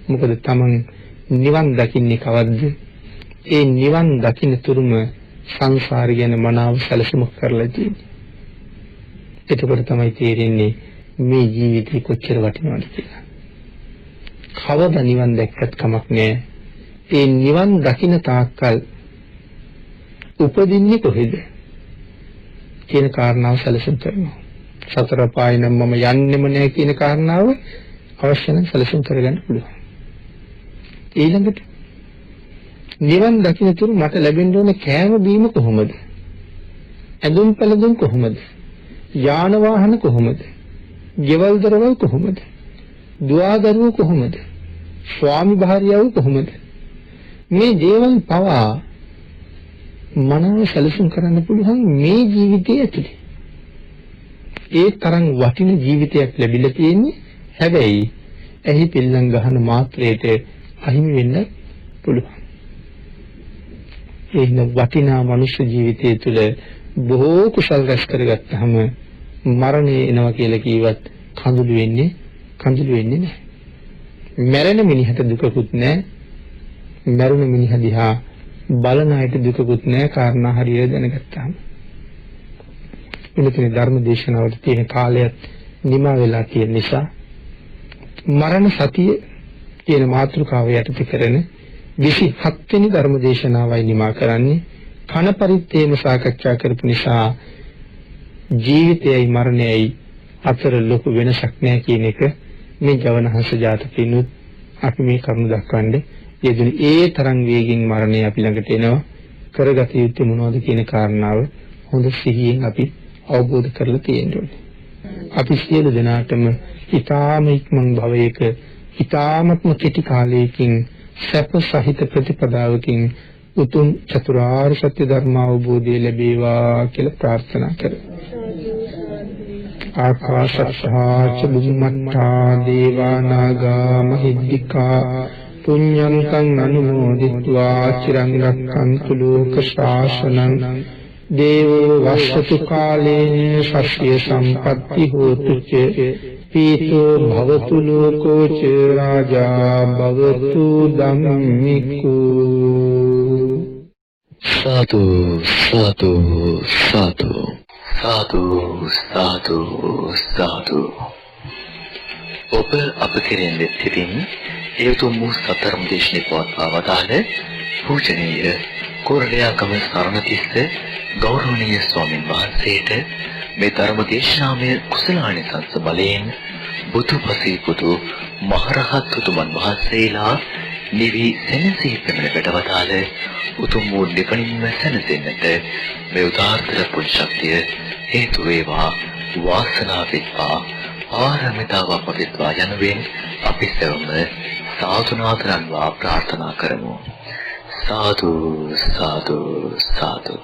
මොකද තමන් නිවන් දකින්නේ කවද්ද? ඒ නිවන් දකින්න තුරුම සංසාරය ගැන මනාව සැලසුමක් කරලා තියෙන්නේ. එතකොට තමයි තේරෙන්නේ මේ ජීවිතේ කොච්චර වටිනවද කියලා. කවදා නිවන් දැක්කත් කමක් නැහැ. ඒ නිවන් දකින්න තාක්කල් උපදින්නේ කොහෙද කියන කාරණාව සැලසුම් කරනවා. සතර පාය නම් මම යන්නෙම නැහැ කියන කාරණාව අවශ්‍ය නම් සැලසුම් කරගන්න පුළුවන්. ඊළඟට නිවන් දකින්න තුරු මට ලැබෙන්න ඕන කෑම බීම කොහොමද? ඇඳුම් පැළඳුම් කොහොමද? යාන වාහන කොහොමද? ගෙවල් දරවල් කොහොමද? දුවදරුවෝ කොහොමද? ස්වාමි භාර්යාවෝ කොහොමද? මේ දේවල් පවා මනෝ සැලසුම් කරන්න පුළුවන් මේ ජීවිතයේ ඇතුලේ. ඒ තරම් වටින ජීවිතයක් ලැබිලා තියෙන්නේ. හැබැයි එහි පිල්ලම් ගහන මාත්‍රයට අහිමි වෙන්න පුළුවන්. ඒ වටිනා මනුෂ්‍ය ජීවිතය තුළ බොහෝ කුසල් රැස් කරගත්තාම මරණය එනවා කියලා කිව්වත් කඳුළු වෙන්නේ නැහැ. මැරෙන මිනිහට දුකකුත් නැහැ. මරුණ මිනිහා දිහා බලන අයට දුකකුත් නැහැ. කාරණා හරියට දැනගත්තාම. එනිසා ධර්ම දේශනාවට තියෙන කාලයත් නිමා වෙලා තියෙන නිසා මරණ සතිය කියන මාතෘකාව යටතේ කරන 27 වෙනි ධර්ම දේශනාවයි නිමා කරන්නේ. කන පරිත්තේම සාකච්ඡා කරපු නිසා ජීවිතයයි මරණයයි අතර ලොකු වෙනසක් නැහැ කියන එක මේ ජවනහංස ජාතකෙනුත් අපි මේ කරුණ දක්වන්නේ. යෙදුනේ ඒ තරම් වේගෙන් මරණය අපි ළඟට එනවා. කරගත යුත්තේ මොනවද කියන කාරණාව හොඳ සිහියෙන් අපි අවබෝධ කරලා තියෙන්න ඕනේ. අපි සියලු දෙනාටම ඊ타ම ඉක්මන් භවයක ඊ타මත්ම කෙටි කාලයකින් සැප සහිත ප්‍රතිපදාවකින් උතුම් චතුරාර්ය සත්‍ය ධර්ම අවබෝධය ලැබේවා කියලා ප්‍රාර්ථනා කරමු. ආකාශත්තා ච බුම්මත්තා දේවා නාග මහිද්దికා පුඤ්ඤන්තං අනුමෝදිत्वा චිරං රක්ඛන්තු ලෝක ශාසනං දේවෝ වස්සතු කාලේන සස්්‍ය සම්පත්ති හෝතු ච පීතෝ භවතු ලෝකෝ ච රාජා භවතු ධම්මිකෝ සාදු සාදු සාදු සාදු සාදු සාදු. ඔබ අප කෙරෙන් දෙත්තින් ඒ උතුම් වූ සතරම් දේශනේ පවත්වා වදාළ පූජනීය කොරළයාගම සරණතිස්ස ගෞරවනීය ස්වාමින් වහන්සේට මේ ධර්ම දේශනාමය කුසලානිසංස බලයෙන් බුදුපසී පුදු මහරහත් උතුමන් වහන්සේලා නිවි සෙනසී පෙරණ වැඩවදාළ උතුම් වූ නිවනින්ම සැනසෙන්නට මේ උදාාරතර පුණ්‍ය ශක්තිය හේතු වේවා, වාසනාව වේවා, ආරමිතාවක් වේවා යනුවෙන් අපි සැවම සාදුනාදරන්වා ප්‍රාර්ථනා කරමු. සාදු සාදු සාදු.